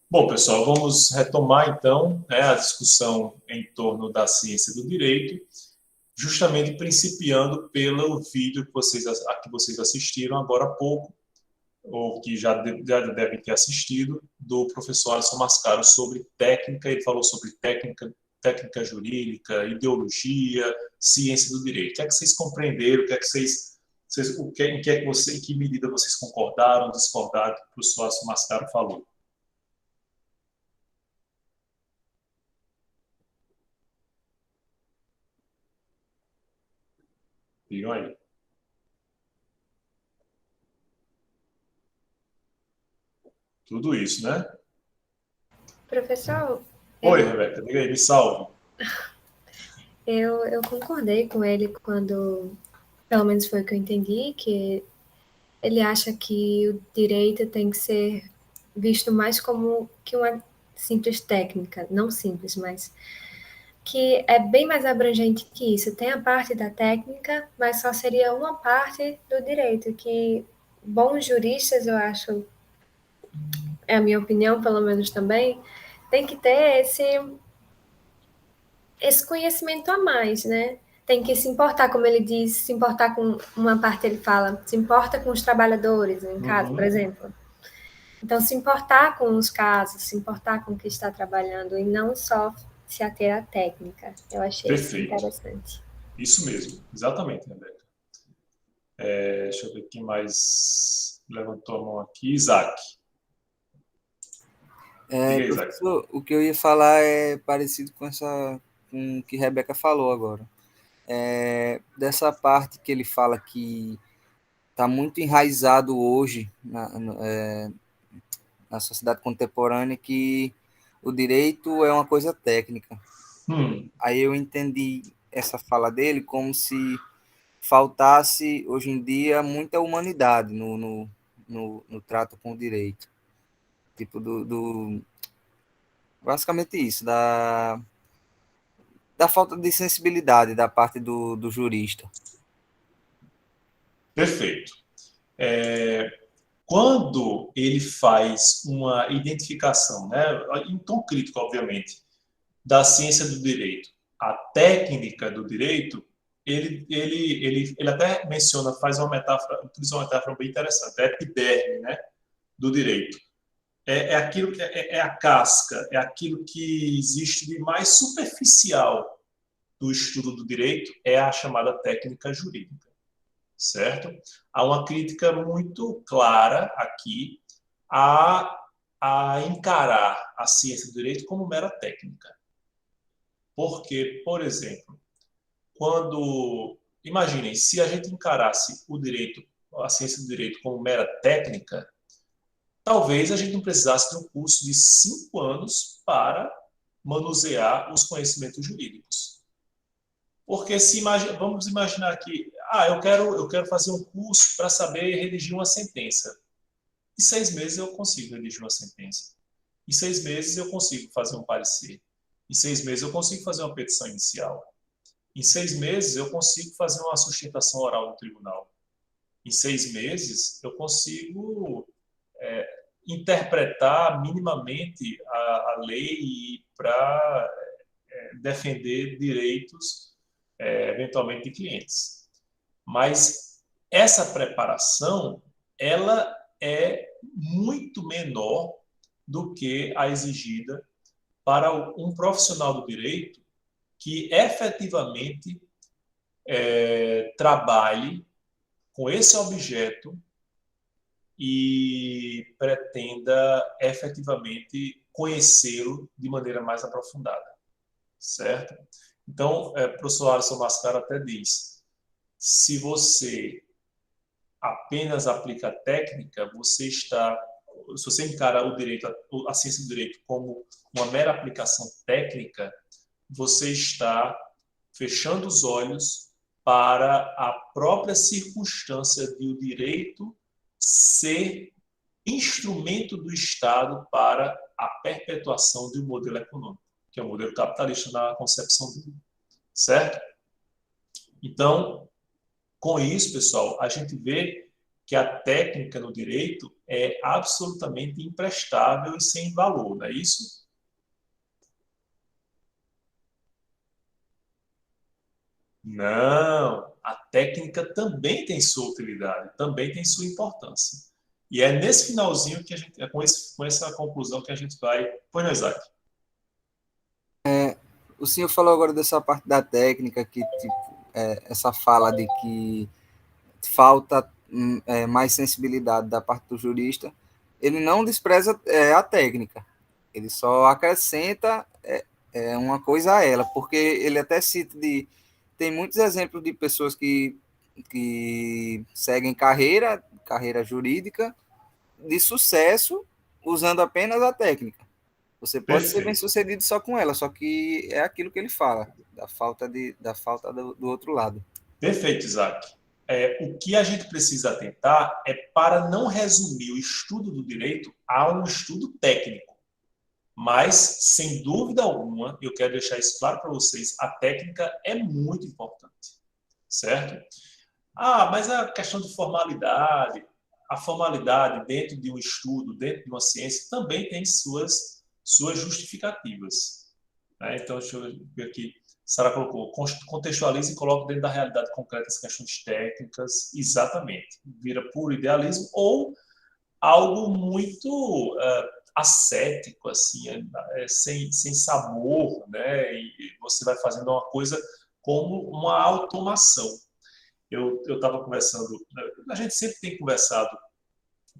Bom, pessoal, vamos retomar, então, né, a discussão em torno da ciência do direito, justamente principiando pelo vídeo que vocês assistiram agora há pouco, ou que já devem ter assistido, do professor Alisson Mascaro sobre técnica. Ele falou sobre técnica jurídica, ideologia, ciência do direito. O que é que vocês compreenderam? O que é que em que medida vocês concordaram, discordaram do que o professor Alisson Mascaro falou? Viram aí? Tudo isso, né? Professor, Oi, Rebeca, diga aí, me salve. eu concordei com ele quando, pelo menos foi o que eu entendi, que ele acha que o direito tem que ser visto mais como que uma simples técnica, não simples, mas que é bem mais abrangente que isso. Tem a parte da técnica, mas só seria uma parte do direito, que bons juristas, eu acho, é a minha opinião, pelo menos também, tem que ter esse conhecimento a mais, né? Tem que se importar, como ele diz, se importar com uma parte, ele fala, se importa com os trabalhadores em casa, por exemplo. Então, se importar com os casos, se importar com o que está trabalhando e não só se ater à técnica. Eu achei isso Perfeito. interessante. Isso mesmo, exatamente, Rebeca. Deixa eu ver quem mais levantou a mão aqui. Isaac. Diga aí, Isaac. Professor, o que eu ia falar é parecido com o que a Rebeca falou agora. Dessa parte que ele fala que está muito enraizado hoje na sociedade contemporânea que o direito é uma coisa técnica. Aí eu entendi essa fala dele como se faltasse, hoje em dia, muita humanidade no trato com o direito. Tipo, basicamente isso, da falta de sensibilidade da parte do jurista. Perfeito. Quando ele faz uma identificação, né, em tom crítico, obviamente, da ciência do direito, a técnica do direito, ele até menciona, faz uma metáfora, utiliza uma metáfora bem interessante, a epiderme, né, do direito. Aquilo que é a casca, é aquilo que existe de mais superficial do estudo do direito, é a chamada técnica jurídica, certo? Há uma crítica muito clara aqui a encarar a ciência do direito como mera técnica. Porque, por exemplo, imaginem, se a gente encarasse o direito, a ciência do direito como mera técnica, talvez a gente não precisasse de um curso de 5 anos para manusear os conhecimentos jurídicos. Porque vamos imaginar que eu quero fazer um curso para saber redigir uma sentença. Em 6 meses eu consigo redigir uma sentença. Em 6 meses eu consigo fazer um parecer. Em 6 meses eu consigo fazer uma petição inicial. Em 6 meses eu consigo fazer uma sustentação oral no tribunal. Em 6 meses eu consigo interpretar minimamente a lei para defender direitos, eventualmente, de clientes. Mas essa preparação, ela é muito menor do que a exigida para um profissional do direito que efetivamente trabalhe com esse objeto e pretenda efetivamente conhecê-lo de maneira mais aprofundada, certo? Então, o professor Alisson Mascaro até diz, se você apenas aplica a técnica, se você encara o direito, a ciência do direito como uma mera aplicação técnica, você está fechando os olhos para a própria circunstância de o direito ser instrumento do Estado para a perpetuação de um modelo econômico, que é o modelo capitalista na concepção dele, certo? Então, com isso, pessoal, a gente vê que a técnica no direito, é absolutamente imprestável e sem valor, não é isso? Não, a técnica também tem sua utilidade, também tem sua importância. E é nesse finalzinho que a gente, com essa conclusão que a gente vai. Pois não, Isaac? O senhor falou agora dessa parte da técnica, que tipo, essa fala de que falta mais sensibilidade da parte do jurista. Ele não despreza a técnica, ele só acrescenta uma coisa a ela, porque ele até cita tem muitos exemplos de pessoas que seguem carreira jurídica de sucesso usando apenas a técnica. Você pode ser bem Perfeito. sucedido só com ela, só que é aquilo que ele fala, da falta do outro lado. Perfeito, Isaac. O que a gente precisa atentar é para não resumir o estudo do direito a um estudo técnico. Mas, sem dúvida alguma, eu quero deixar isso claro para vocês, a técnica é muito importante, certo? Mas a questão de formalidade, a formalidade dentro de um estudo, dentro de uma ciência, também tem suas justificativas. Né? Então, deixa eu ver aqui. Sara colocou, contextualiza e coloca dentro da realidade concreta as questões técnicas, exatamente. Vira puro idealismo ou algo muito ascético, assim, sem sabor, né? E você vai fazendo uma coisa como uma automação. Eu estava conversando, a gente sempre tem conversado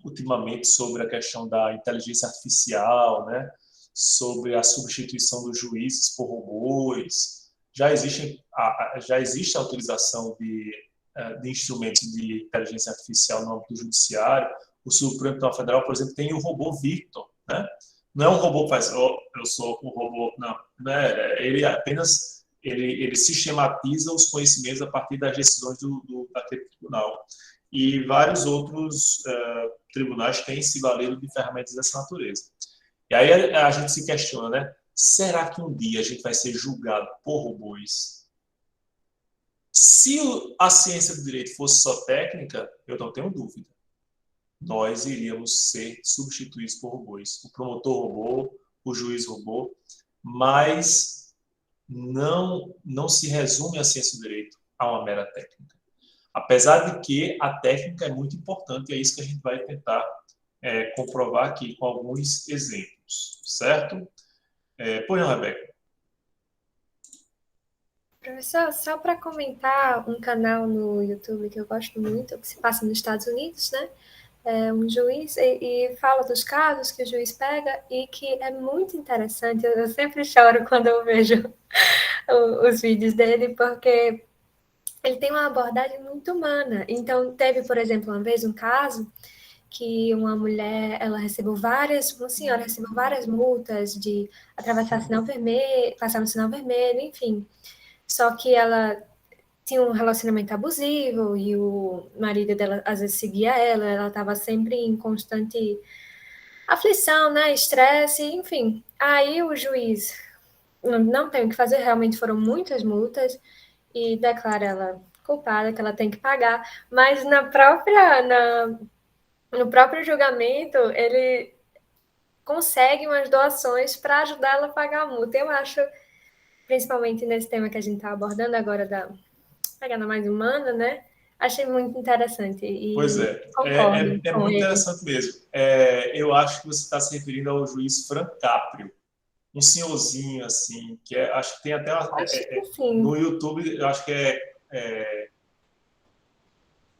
ultimamente sobre a questão da inteligência artificial, né? Sobre a substituição dos juízes por robôs. Já existe a utilização de instrumentos de inteligência artificial no âmbito do judiciário. O Supremo Tribunal Federal, por exemplo, tem o robô Victor, né? Não é um robô que faz, eu sou um robô, não, né? Ele apenas ele sistematiza os conhecimentos a partir das decisões daquele tribunal. E vários outros tribunais têm se valido de ferramentas dessa natureza. E aí a gente se questiona, né? Será que um dia a gente vai ser julgado por robôs? Se a ciência do direito fosse só técnica, eu não tenho dúvida. Nós iríamos ser substituídos por robôs. O promotor robô, o juiz robô, mas não se resume a ciência do direito a uma mera técnica. Apesar de que a técnica é muito importante, e é isso que a gente vai tentar comprovar aqui com alguns exemplos, certo? Pois não, Rebeca? Professor, só para comentar um canal no YouTube que eu gosto muito, que se passa nos Estados Unidos, né? Um juiz e fala dos casos que o juiz pega e que é muito interessante. Eu sempre choro quando eu vejo os vídeos dele, porque ele tem uma abordagem muito humana. Então, teve, por exemplo, uma vez um caso que uma senhora recebeu várias multas de atravessar sinal vermelho, passar no sinal vermelho, enfim. Só que ela tinha um relacionamento abusivo e o marido dela às vezes seguia ela estava sempre em constante aflição, né, estresse, enfim. Aí o juiz não tem o que fazer, realmente foram muitas multas e declara ela culpada, que ela tem que pagar, mas no próprio julgamento ele consegue umas doações para ajudar ela a pagar a multa. Eu acho, principalmente nesse tema que a gente está abordando agora da pegada mais humana, né? Achei muito interessante Pois e é, concordo é com muito ele. interessante mesmo. Eu acho que você está se referindo ao juiz Frank Caprio, um senhorzinho assim, acho que tem até Acho que sim. no YouTube, eu acho que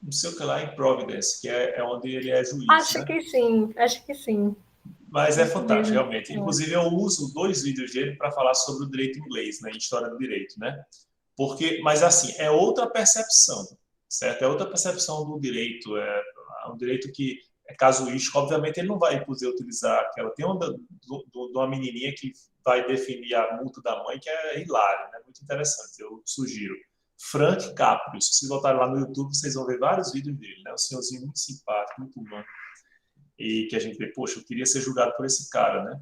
não sei o que lá, em Providence, que é onde ele é juiz, Acho né? que sim, acho que sim. Mas é Isso fantástico, mesmo. realmente. Inclusive, eu uso 2 vídeos dele para falar sobre o direito inglês, né? História do direito, né? Mas assim, é outra percepção, certo? É outra percepção do direito. É um direito que é casuístico. Obviamente, ele não vai poder utilizar aquela. Tem uma de uma menininha que vai definir a multa da mãe, que é hilário, né? Muito interessante. Eu sugiro. Frank Caprio. Se vocês voltarem lá no YouTube, vocês vão ver vários vídeos dele, né? Um senhorzinho muito simpático, muito humano. E que a gente vê, poxa, eu queria ser julgado por esse cara, né?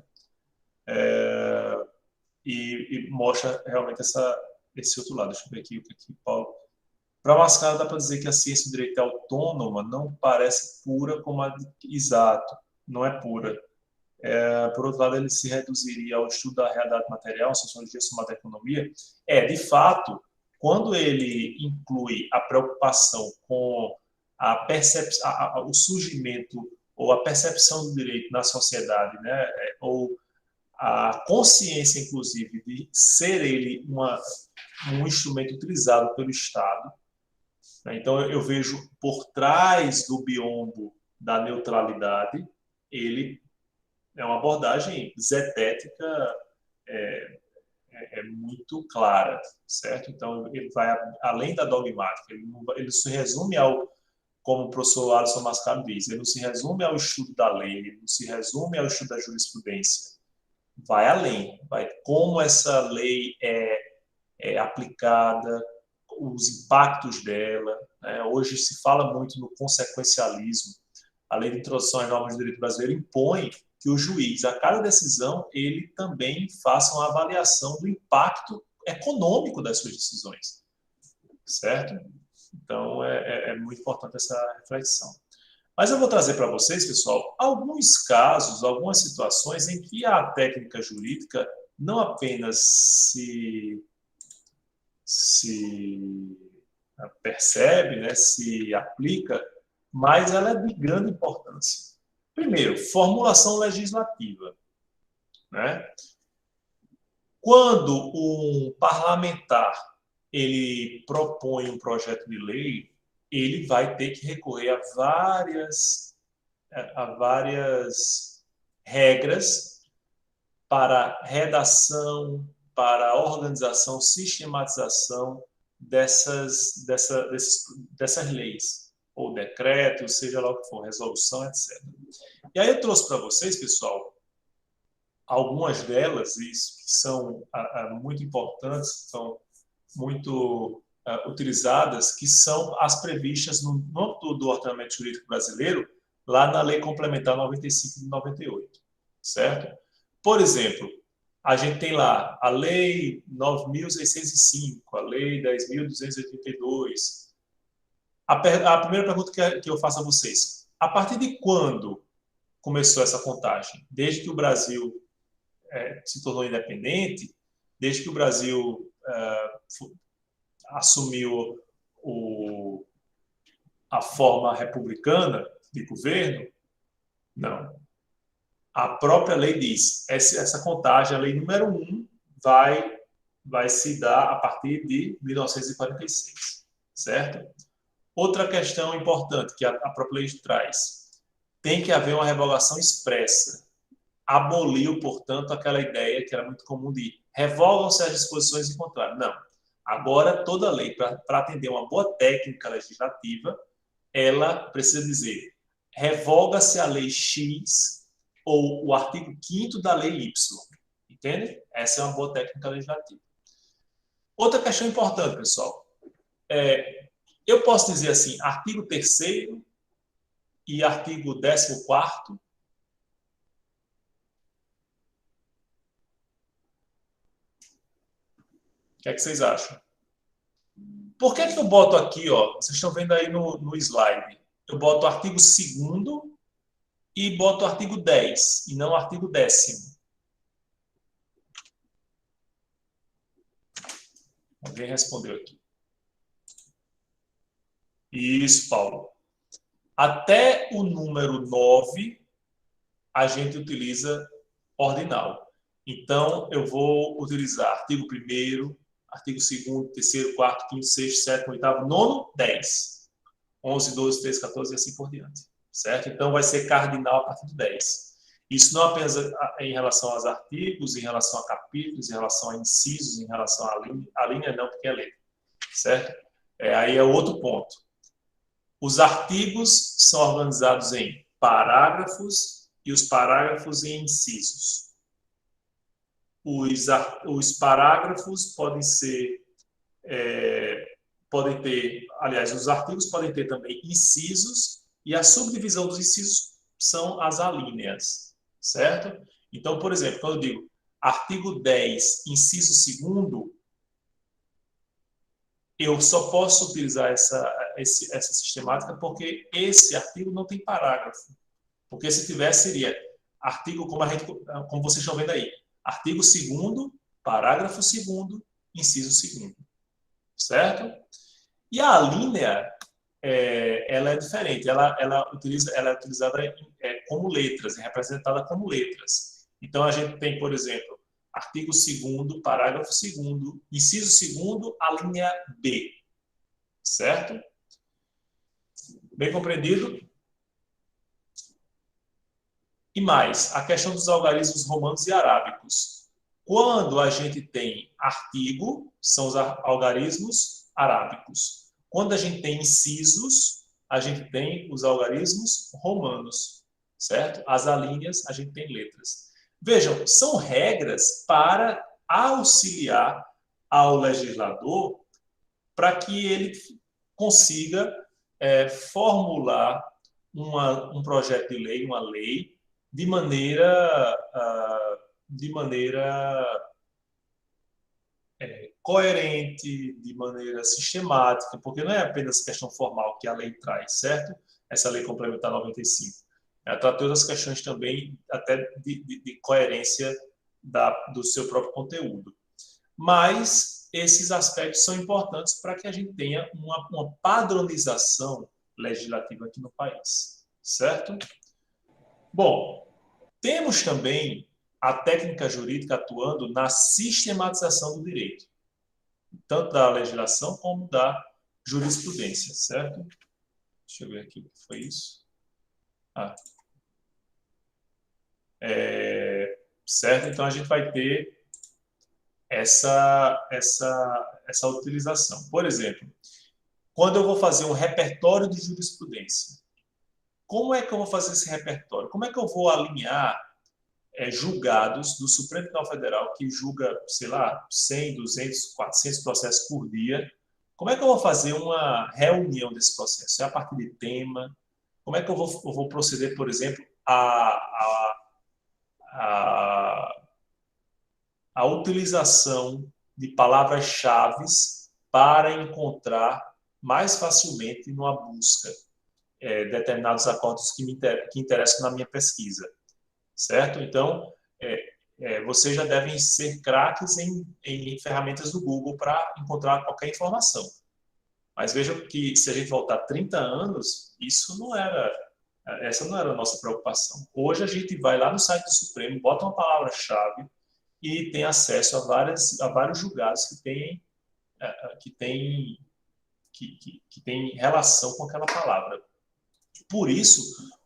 E mostra realmente esse outro lado. Deixa eu ver aqui o que Paulo Para Mascaro, dá para dizer que a ciência do direito é autônoma, não parece pura como a de... Exato, não é pura. Por outro lado, ele se reduziria ao estudo da realidade material, sociologia somada à economia. De fato, quando ele inclui a preocupação com o surgimento ou a percepção do direito na sociedade, né, ou a consciência, inclusive, de ser ele um instrumento utilizado pelo Estado. Então, eu vejo por trás do biombo da neutralidade, ele é uma abordagem zetética muito clara, certo? Então, ele vai além da dogmática, ele se resume como o professor Alisson Mascaro diz, ele não se resume ao estudo da lei, ele não se resume ao estudo da jurisprudência, vai além, vai como essa lei é aplicada, os impactos dela, né? Hoje se fala muito no consequencialismo, a lei de introdução às normas do direito brasileiro impõe que o juiz, a cada decisão, ele também faça uma avaliação do impacto econômico das suas decisões, certo? Então, é muito importante essa reflexão. Mas eu vou trazer para vocês, pessoal, alguns casos, algumas situações em que a técnica jurídica não apenas se percebe, né, se aplica, mas ela é de grande importância. Primeiro, formulação legislativa, né? Quando um parlamentar ele propõe um projeto de lei, ele vai ter que recorrer a várias regras para redação, para organização, sistematização dessas leis, ou decretos, seja lá o que for, resolução, etc. E aí eu trouxe para vocês, pessoal, algumas delas, isso, que são muito importantes, são muito utilizadas, que são as previstas no âmbito do ordenamento jurídico brasileiro, lá na Lei Complementar 95 de 98, certo? Por exemplo, a gente tem lá a Lei 9.605, a Lei 10.282. A primeira pergunta que eu faço a vocês, a partir de quando começou essa contagem? Desde que o Brasil se tornou independente? Desde que o Brasil assumiu a forma republicana de governo? Não. A própria lei diz, essa contagem, a lei número 1, vai se dar a partir de 1946, certo? Outra questão importante que a própria lei traz, tem que haver uma revogação expressa. Aboliu, portanto, aquela ideia que era muito comum de revogam-se as disposições em contrário. Não. Agora, toda lei, para atender uma boa técnica legislativa, ela precisa dizer revoga-se a lei X ou o artigo 5º da lei Y. Entende? Essa é uma boa técnica legislativa. Outra questão importante, pessoal. Eu posso dizer assim, artigo 3º e artigo 14º. O que é que vocês acham? Por que eu boto aqui, ó? Vocês estão vendo aí no slide. Eu boto o artigo 2º e boto o artigo 10, e não o artigo 10º. Alguém respondeu aqui. Isso, Paulo. Até o número 9, a gente utiliza ordinal. Então, eu vou utilizar artigo 1º, artigo 2º, 3º, 4º, 5º, 6º, 7º, 8º, 9º, 10. 11, 12, 13, 14 e assim por diante. Certo? Então, vai ser cardinal a partir do 10. Isso não apenas em relação aos artigos, em relação a capítulos, em relação a incisos, em relação à linha. A linha não, porque é letra. Certo? Aí é outro ponto. Os artigos são organizados em parágrafos e os parágrafos em incisos. Os parágrafos podem ter, aliás, os artigos podem ter também incisos e a subdivisão dos incisos são as alíneas, certo? Então, por exemplo, quando eu digo, artigo 10, inciso 2º, eu só posso utilizar essa sistemática porque esse artigo não tem parágrafo. Porque se tivesse, seria artigo, como vocês estão vendo aí, artigo 2º, parágrafo 2º, inciso 2º. Certo? E a alínea, ela é diferente. Ela é utilizada como letras, é representada como letras. Então, a gente tem, por exemplo, artigo 2º, parágrafo 2º, inciso 2º, a linha B. Certo? Bem compreendido? E mais, a questão dos algarismos romanos e arábicos. Quando a gente tem artigo, são os algarismos arábicos. Quando a gente tem incisos, a gente tem os algarismos romanos, certo? As alíneas, a gente tem letras. Vejam, são regras para auxiliar ao legislador para que ele consiga formular um projeto de lei, uma lei, de maneira coerente, de maneira sistemática, porque não é apenas questão formal que a lei traz, certo? Essa lei complementar 95. Ela trata outras questões também, até de coerência do seu próprio conteúdo. Mas esses aspectos são importantes para que a gente tenha uma padronização legislativa aqui no país, certo? Bom, temos também a técnica jurídica atuando na sistematização do direito, tanto da legislação como da jurisprudência, certo? Deixa eu ver aqui o que foi isso. Certo? Então, a gente vai ter essa utilização. Por exemplo, quando eu vou fazer um repertório de jurisprudência, como é que eu vou fazer esse repertório? Como é que eu vou alinhar julgados do Supremo Tribunal Federal, que julga, sei lá, 100, 200, 400 processos por dia? Como é que eu vou fazer uma reunião desse processo? É a partir de tema? Como é que eu vou proceder, por exemplo, a utilização de palavras-chave para encontrar mais facilmente numa busca determinados acordos que interessam na minha pesquisa, certo? Então, vocês já devem ser craques em ferramentas do Google para encontrar qualquer informação. Mas vejam que, se a gente voltar 30 anos, essa não era a nossa preocupação. Hoje, a gente vai lá no site do Supremo, bota uma palavra-chave e tem acesso a vários julgados que têm relação com aquela palavra. Por isso,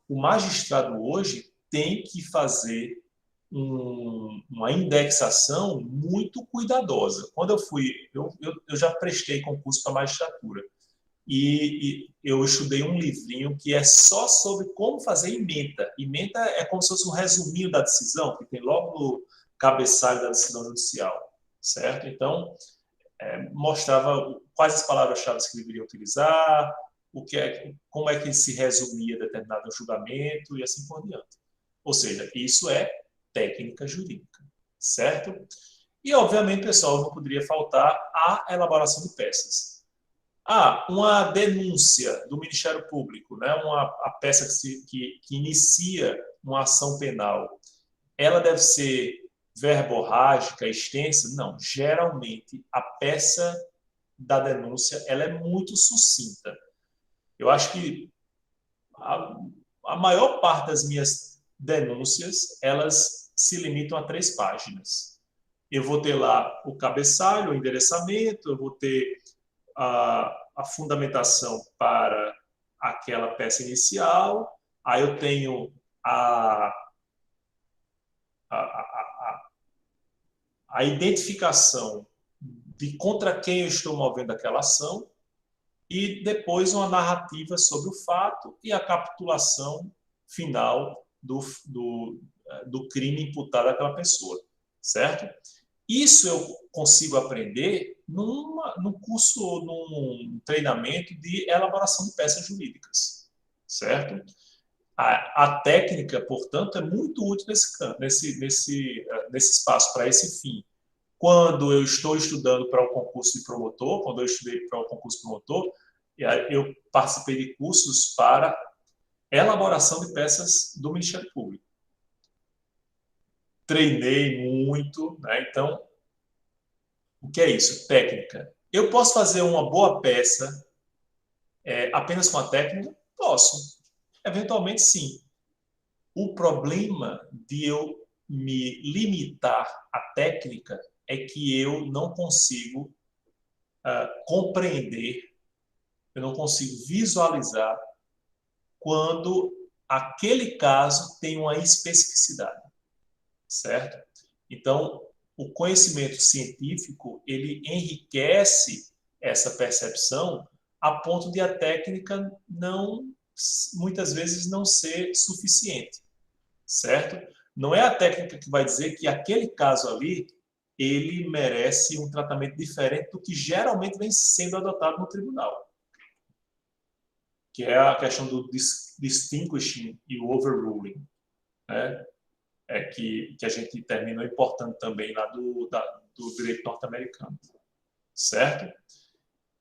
o magistrado hoje tem que fazer uma indexação muito cuidadosa. Quando eu já prestei concurso para magistratura e eu estudei um livrinho que é só sobre como fazer ementa. Ementa é como se fosse um resuminho da decisão, que tem logo no cabeçalho da decisão judicial, certo? Então, mostrava quais as palavras-chave que deveria utilizar, como é que se resumia determinado julgamento e assim por diante. Ou seja, isso é técnica jurídica, certo? E, obviamente, pessoal, não poderia faltar a elaboração de peças. Uma denúncia do Ministério Público, né? A peça que inicia uma ação penal, ela deve ser verborrágica, extensa? Não. Geralmente, a peça da denúncia ela é muito sucinta. Eu acho que a maior parte das minhas denúncias, elas se limitam a 3 páginas. Eu vou ter lá o cabeçalho, o endereçamento, eu vou ter a fundamentação para aquela peça inicial, aí eu tenho a identificação de contra quem eu estou movendo aquela ação e depois uma narrativa sobre o fato e a capitulação final do crime imputado àquela pessoa, certo? Isso eu consigo aprender num curso ou num treinamento de elaboração de peças jurídicas, certo? A técnica, portanto, é muito útil nesse espaço, para esse fim. quando eu estou estudando para o concurso de promotor, quando eu estudei para o concurso de promotor, eu participei de cursos para elaboração de peças do Ministério Público. Treinei muito, né? Então, o que é isso? Técnica. Eu posso fazer uma boa peça apenas com a técnica? Posso. Eventualmente, sim. O problema de eu me limitar à técnica é que eu não consigo compreender, eu não consigo visualizar quando aquele caso tem uma especificidade, certo? Então, o conhecimento científico, ele enriquece essa percepção a ponto de a técnica muitas vezes não ser suficiente, certo? Não é a técnica que vai dizer que aquele caso ali, ele merece um tratamento diferente do que geralmente vem sendo adotado no tribunal, que é a questão do distinguishing e o overruling, né? Que a gente terminou importando também lá do direito norte-americano, certo?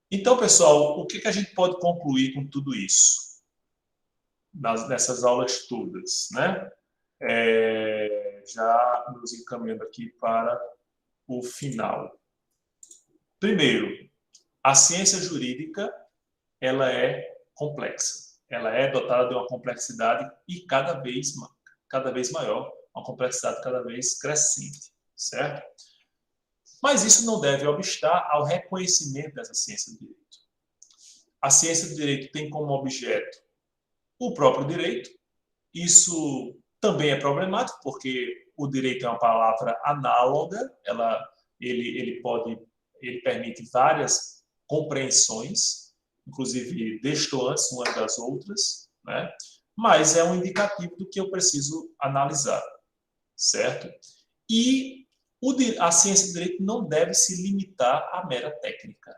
Então, pessoal, o que a gente pode concluir com tudo isso? Nessas aulas todas, né? Já nos encaminhando aqui para o final. Primeiro, a ciência jurídica, ela é complexa. Ela é dotada de uma complexidade e cada vez maior, uma complexidade cada vez crescente, certo? Mas isso não deve obstar ao reconhecimento dessa ciência do direito. A ciência do direito tem como objeto o próprio direito. Isso também é problemático, porque o direito é uma palavra análoga, ele permite várias compreensões, inclusive destoantes umas das outras, né? Mas é um indicativo do que eu preciso analisar, certo? E a ciência do direito não deve se limitar à mera técnica.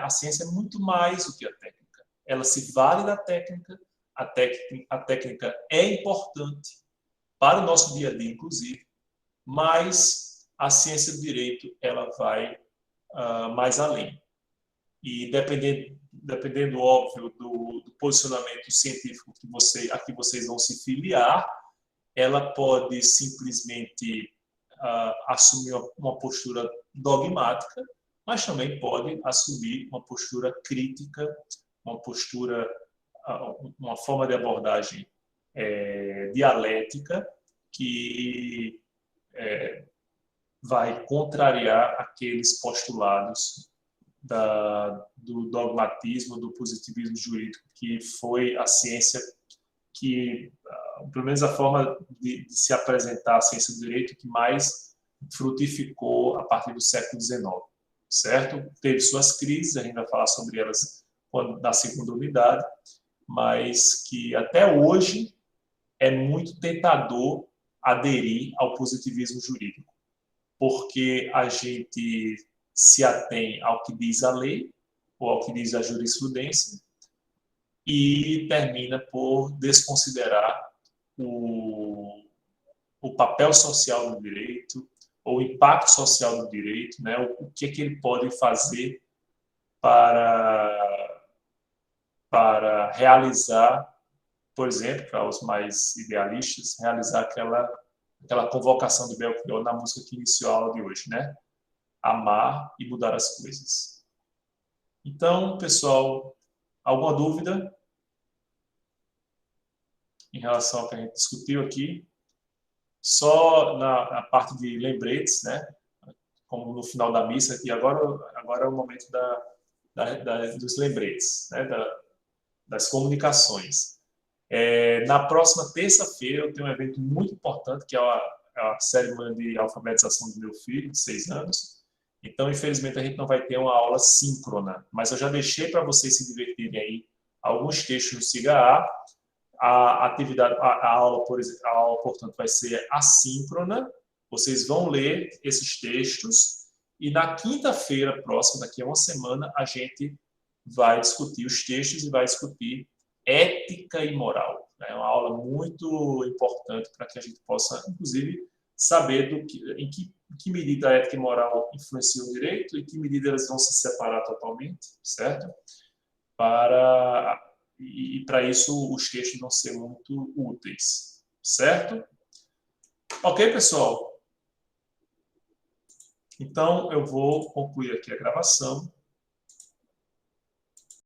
A ciência é muito mais do que a técnica. Ela se vale da técnica, a técnica é importante para o nosso dia a dia, inclusive, mas a ciência do direito ela vai mais além. E dependendo óbvio, do posicionamento científico a que vocês vão se filiar, ela pode simplesmente assumir uma postura dogmática, mas também pode assumir uma postura crítica, uma forma de abordagem dialética que vai contrariar aqueles postulados do dogmatismo, do positivismo jurídico, que foi a ciência que, pelo menos a forma de se apresentar a ciência do direito que mais frutificou a partir do século XIX, certo? Teve suas crises, a gente vai falar sobre elas na segunda unidade, mas que até hoje é muito tentador aderir ao positivismo jurídico, porque a gente se atém ao que diz a lei ou ao que diz a jurisprudência e termina por desconsiderar o papel social do direito, ou o impacto social do direito, né? O que ele pode fazer para realizar, por exemplo, para os mais idealistas, realizar aquela convocação de Belchior na música que iniciou a aula de hoje, né? Amar e mudar as coisas. Então, pessoal, alguma dúvida em relação ao que a gente discutiu aqui? Só na parte de lembretes, né? Como no final da missa aqui, agora é o momento dos lembretes, né? Das comunicações. Na próxima terça-feira eu tenho um evento muito importante, que é a cerimônia de alfabetização do meu filho, de 6 anos. Então, infelizmente, a gente não vai ter uma aula síncrona, mas eu já deixei para vocês se divertirem aí alguns textos no SIGA-A. A aula, portanto, vai ser assíncrona. Vocês vão ler esses textos e na quinta-feira próxima, daqui a uma semana, a gente vai discutir os textos e vai discutir ética e moral. É uma aula muito importante para que a gente possa, inclusive, saber em que medida a ética e moral influenciam o direito e em que medida elas vão se separar totalmente, certo? E para isso os textos vão ser muito úteis, certo? Ok, pessoal? Então, eu vou concluir aqui a gravação.